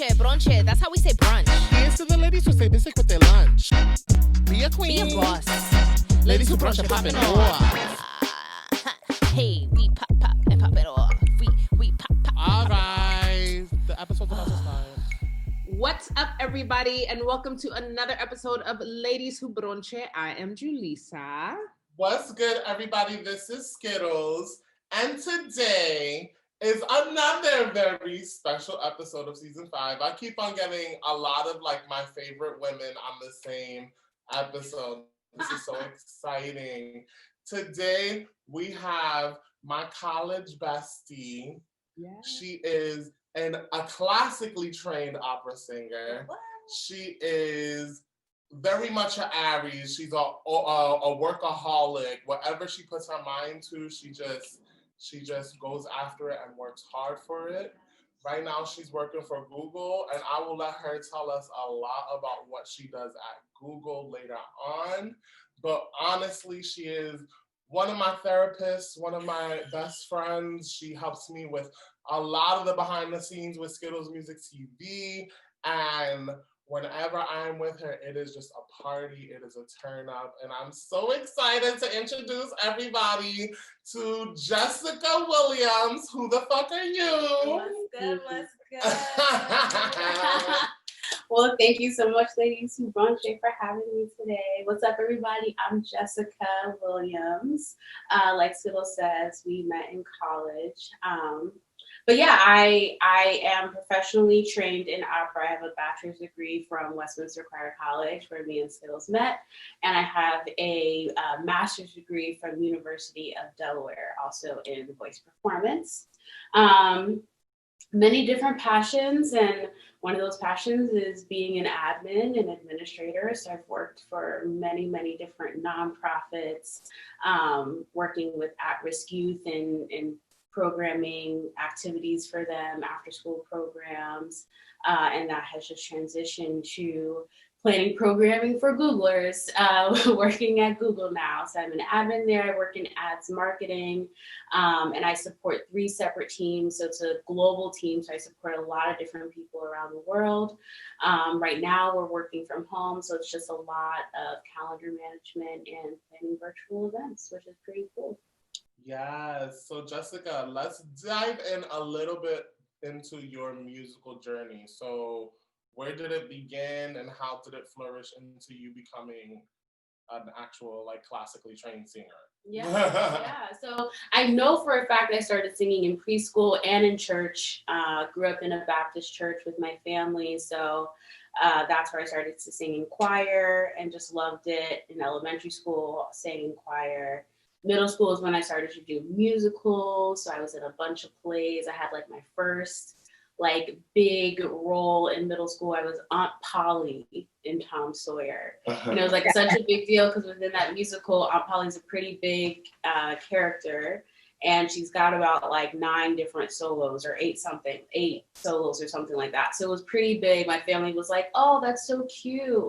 Brunch. That's how we say brunch. Here's to the ladies who say basic with their lunch. Be a queen. Be a boss. Ladies who brunch are popping off. Hey, we pop and pop it off. We pop. All right. The episode's about to start. What's up, everybody, and welcome to another episode of Ladies Who Brunch. I am Julissa. What's good, everybody? This is Skittles. And today is another very special episode of season 5. I keep on getting a lot of my favorite women on the same episode. This is so exciting. Today we have my college bestie. Yeah. She is a classically trained opera singer. What? She is very much an Aries. She's a workaholic. Whatever she puts her mind to, she just goes after it and works hard for it. Right now, she's working for Google, and I will let her tell us a lot about what she does at Google later on. But honestly, she is one of my therapists, one of my best friends. She helps me with a lot of the behind the scenes with Skittles Music TV. And whenever I'm with her, it is just a party. It is a turn up. And I'm so excited to introduce everybody to Jessica Williams. Who the fuck are you? What's good? Well, thank you so much, Ladies Who Brunch, for having me today. What's up, everybody? I'm Jessica Williams. Like Sybil says, we met in college. But yeah, I am professionally trained in opera. I have a bachelor's degree from Westminster Choir College, where me and Skittles met. And I have a master's degree from University of Delaware, also in voice performance. Many different passions, and one of those passions is being an admin and administrator. So I've worked for many, many different nonprofits, working with at-risk youth and programming activities for them, after-school programs, and that has just transitioned to planning programming for Googlers, working at Google now. So I'm an admin there. I work in ads marketing, and I support 3 separate teams. So it's a global team. So I support a lot of different people around the world. Right now we're working from home. So it's just a lot of calendar management and planning virtual events, which is pretty cool. Yes. So Jessica, let's dive in a little bit into your musical journey. So where did it begin and how did it flourish into you becoming an actual classically trained singer? Yeah. So I know for a fact I started singing in preschool and in church. Grew up in a Baptist church with my family. So that's where I started to sing in choir and just loved it. In elementary school, sang in choir. Middle school is when I started to do musicals. So I was in a bunch of plays. I had my first big role in middle school. I was Aunt Polly in Tom Sawyer. And it was such a big deal because within that musical, Aunt Polly's a pretty big character. And she's got about 9 different solos or 8 solos or something like that. So it was pretty big. My family was like, oh, that's so cute.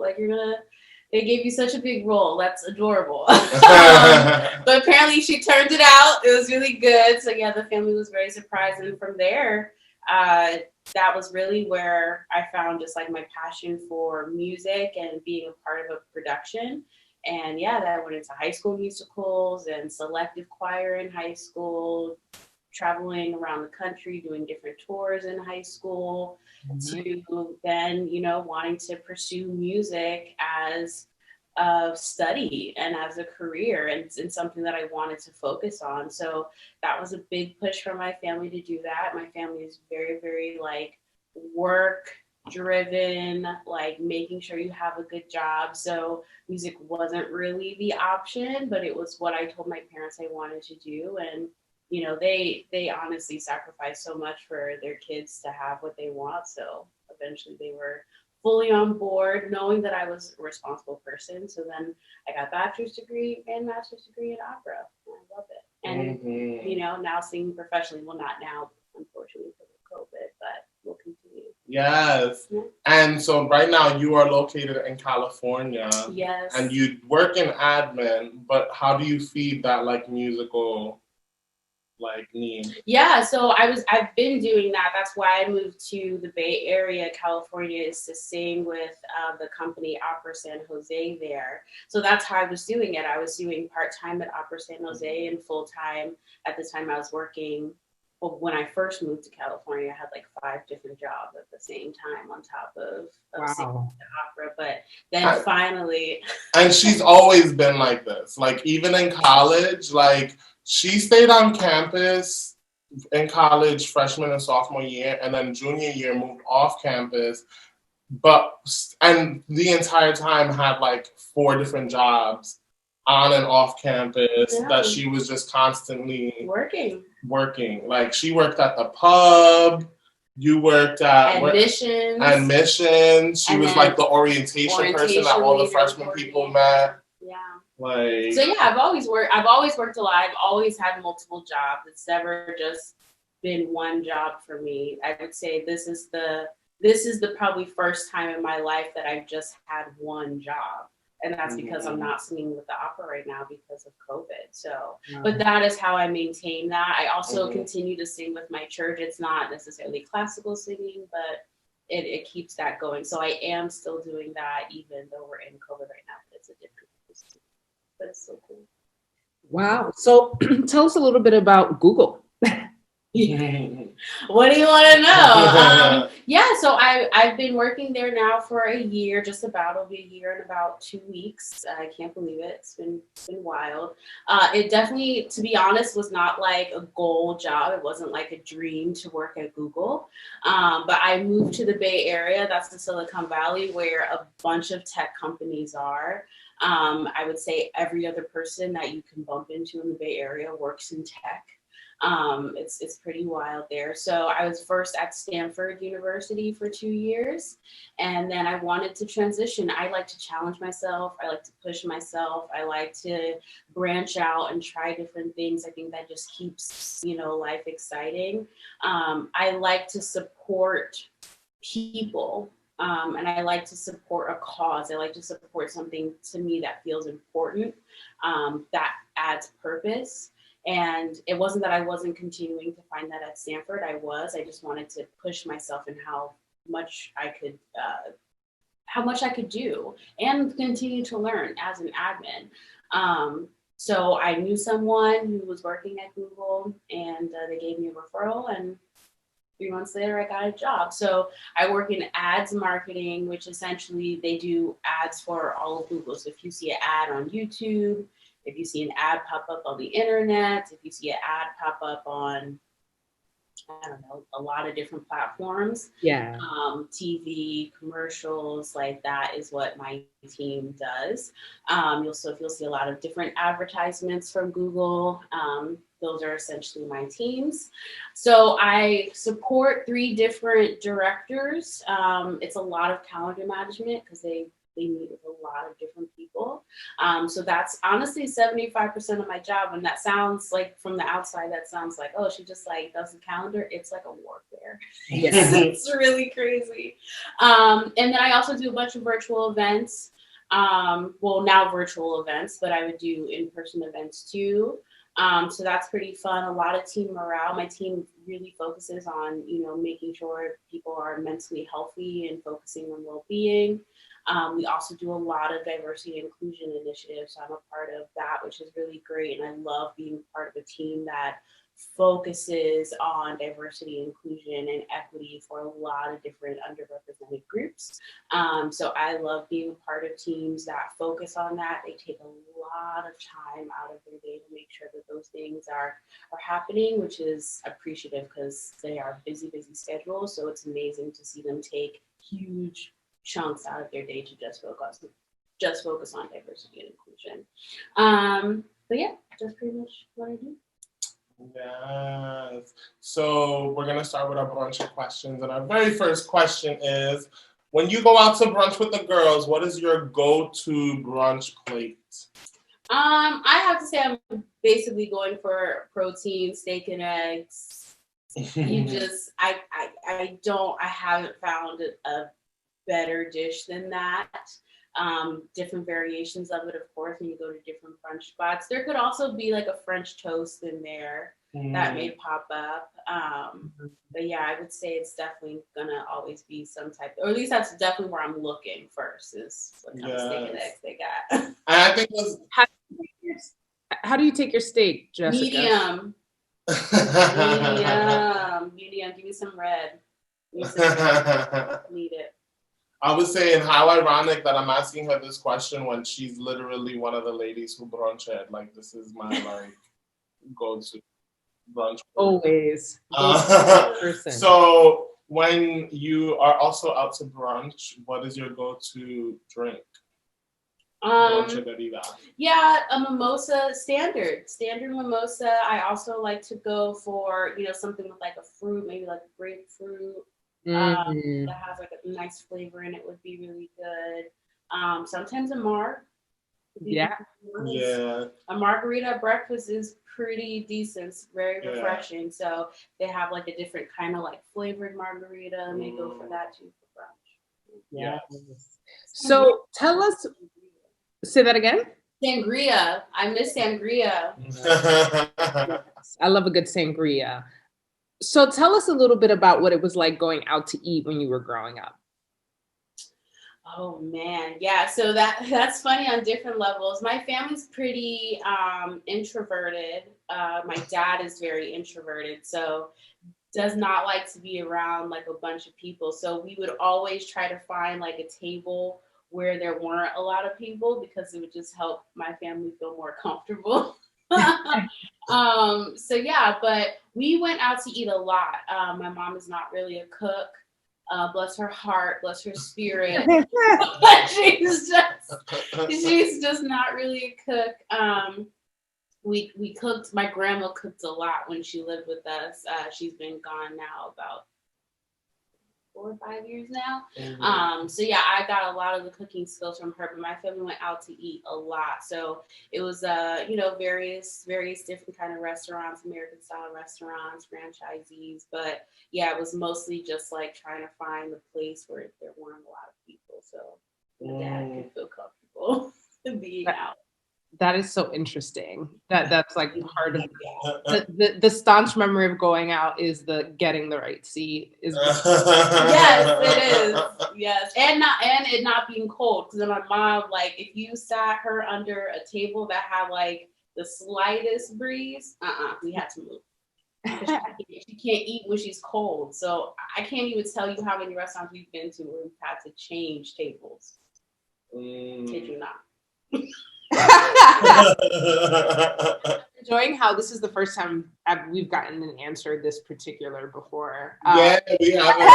They gave you such a big role. That's adorable. But apparently she turned it out. It was really good. So yeah, the family was very surprised. And from there, that was really where I found just my passion for music and being a part of a production. And yeah, that went into high school musicals and selective choir in high school, traveling around the country, doing different tours in high school, to then, wanting to pursue music as a study and as a career and something that I wanted to focus on. So that was a big push for my family to do that. My family is very, very work driven, making sure you have a good job. So music wasn't really the option, but it was what I told my parents I wanted to do. And they honestly sacrificed so much for their kids to have what they want. So eventually they were fully on board, knowing that I was a responsible person. So then I got a bachelor's degree and master's degree in opera. I love it. And, now singing professionally, well, not now, unfortunately, because of COVID, but we'll continue. Yes. Yeah. And so right now you are located in California. Yes. And you work in admin, but how do you feed that musical need? Yeah, so I've been doing that. That's why I moved to the Bay Area, California, is to sing with the company Opera San Jose there. So that's how I was doing it. I was doing part-time at Opera San Jose and full-time at the time I was working. Well, when I first moved to California, I had like 5 different jobs at the same time on top of singing the opera. But then finally, and she's always been like this. Like even in college, like she stayed on campus in college freshman and sophomore year, and then junior year moved off campus. And the entire time had like 4 different jobs on and off campus that she was just constantly working. Like she worked at the pub. You worked at admissions. She was like the orientation person that all the freshman people met. Yeah. Like. So yeah, I've always worked a lot. I've always had multiple jobs. It's never just been one job for me. I would say this is the probably first time in my life that I've just had one job. And that's because I'm not singing with the opera right now because of COVID. So, but that is how I maintain that. I also continue to sing with my church. It's not necessarily classical singing, but it keeps that going. So I am still doing that even though we're in COVID right now. But it's a different place. But it's so cool. Wow. So tell us a little bit about Google. What do you want to know? So I've been working there now for a year, just about. It'll be a year and about 2 weeks. I can't believe it. It's been wild. It definitely, to be honest, was not like a goal job. It wasn't like a dream to work at Google. But I moved to the Bay Area. That's the Silicon Valley, where a bunch of tech companies are. I would say every other person that you can bump into in the Bay Area works in tech. It's pretty wild there. So I was first at Stanford University for 2 years, and then I wanted to transition. I like to challenge myself. I like to push myself. I like to branch out and try different things. I think that just keeps, life exciting. I like to support people. And I like to support a cause. I like to support something to me that feels important, that adds purpose. And it wasn't that I wasn't continuing to find that at Stanford. I just wanted to push myself in how much I could do and continue to learn as an admin. So I knew someone who was working at Google, and they gave me a referral, and 3 months later I got a job. So I work in ads marketing, which essentially they do ads for all of Google. So if you see an ad on YouTube, if you see an ad pop up on the internet, if you see an ad pop up on, I don't know, a lot of different platforms. Yeah. TV, commercials, like that is what my team does. You'll see a lot of different advertisements from Google. Those are essentially my teams. So I support 3 different directors. It's a lot of calendar management because they meet with a lot of different people. So that's honestly 75% of my job. And that sounds like, from the outside, that sounds like, oh, she just like does the calendar. It's like a warfare. Yes. It's really crazy. And then I also do a bunch of virtual events. Now virtual events, but I would do in-person events too. So that's pretty fun. A lot of team morale. My team really focuses on, making sure people are mentally healthy and focusing on well-being. We also do a lot of diversity and inclusion initiatives. So I'm a part of that, which is really great. And I love being part of a team that focuses on diversity, inclusion, and equity for a lot of different underrepresented groups. So I love being a part of teams that focus on that. They take a lot of time out of their day to make sure that those things are happening, which is appreciative because they are busy schedules. So it's amazing to see them take huge chunks out of their day to just focus on diversity and inclusion. But yeah, that's pretty much what I do. Yes. So we're gonna start with a bunch of questions, and our very first question is: when you go out to brunch with the girls, what is your go-to brunch plate? I have to say I'm basically going for protein, steak and eggs. I haven't found a better dish than that. Different variations of it, of course, when you go to different brunch spots. There could also be like a French toast in there. that may pop up. But yeah, I would say it's definitely gonna always be some type, or at least that's definitely where I'm looking first, is what kind of steak and eggs they got. And I think it's How do you take your steak, Jessica? Medium. Give me some red. Need it. I was saying how ironic that I'm asking her this question when she's literally one of the ladies who brunch it. Like, this is my like go-to brunch. Always. Person. So when you are also out to brunch, what is your go-to drink? Yeah, a mimosa, standard mimosa. I also like to go for, something with like a fruit, maybe like a grapefruit. That has like a nice flavor in it would be really good. Sometimes a marg. Yeah. A margarita at breakfast is pretty decent. It's very refreshing. So they have like a different kind of like flavored margarita. May go for that too for brunch. Yeah. So tell us. Say that again. Sangria. I miss sangria. Yes, I love a good sangria. So tell us a little bit about what it was like going out to eat when you were growing up. Oh man, yeah. So that's funny on different levels. My family's pretty introverted. My dad is very introverted, so does not like to be around like a bunch of people. So we would always try to find like a table where there weren't a lot of people, because it would just help my family feel more comfortable. So yeah, but we went out to eat a lot. My mom is not really a cook. Bless her heart, bless her spirit. she's just not really a cook. We cooked. My grandma cooked a lot when she lived with us. She's been gone now about 4 or 5 years now. So yeah, I got a lot of the cooking skills from her, but my family went out to eat a lot. So it was, various different kind of restaurants, American style restaurants, franchisees. But yeah, it was mostly just like trying to find a place where there weren't a lot of people. So my dad could feel comfortable being out. That is so interesting. That's like part of the staunch memory of going out is the getting the right seat. Yes, it is. Yes, and it not being cold. Because my mom, like, if you sat her under a table that had like the slightest breeze, we had to move. She can't eat when she's cold. So I can't even tell you how many restaurants we've been to where we've had to change tables. Kid you not. Enjoying how this is the first time we've gotten an answer this particular before. Yeah, we haven't.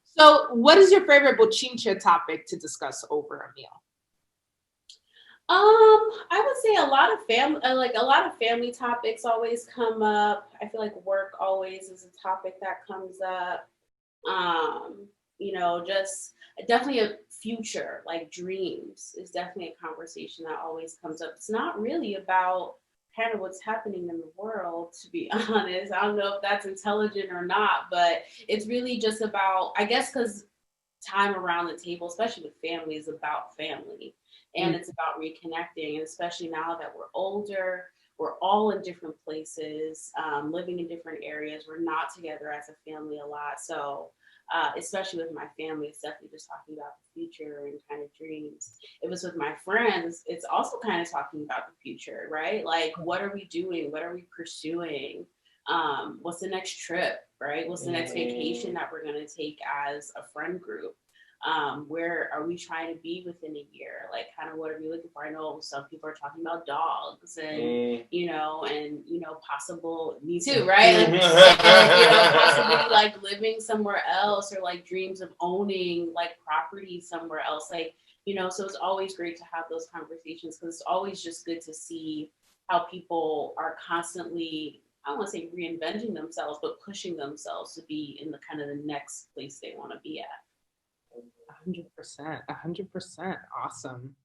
So, what is your favorite bochincha topic to discuss over a meal? I would say a lot of family topics always come up. I feel like work always is a topic that comes up. Just definitely a future, like dreams is definitely a conversation that always comes up. It's not really about kind of what's happening in the world, to be honest. I don't know if that's intelligent or not, but it's really just about, I guess, because time around the table, especially with family, is about family. And it's about reconnecting. And especially now that we're older, we're all in different places, living in different areas. We're not together as a family a lot. So especially with my family, it's definitely just talking about the future and kind of dreams. If it's with my friends, it's also kind of talking about the future, right? Like, what are we doing? What are we pursuing? What's the next trip, right? What's the next vacation that we're going to take as a friend group? Where are we trying to be within a year? Like, kind of what are we looking for? I know some people are talking about dogs and, possible, me too, right? And, possibly like living somewhere else, or like dreams of owning like property somewhere else. Like, so it's always great to have those conversations, because it's always just good to see how people are constantly, I don't want to say reinventing themselves, but pushing themselves to be in the kind of the next place they want to be at. 100%. Awesome.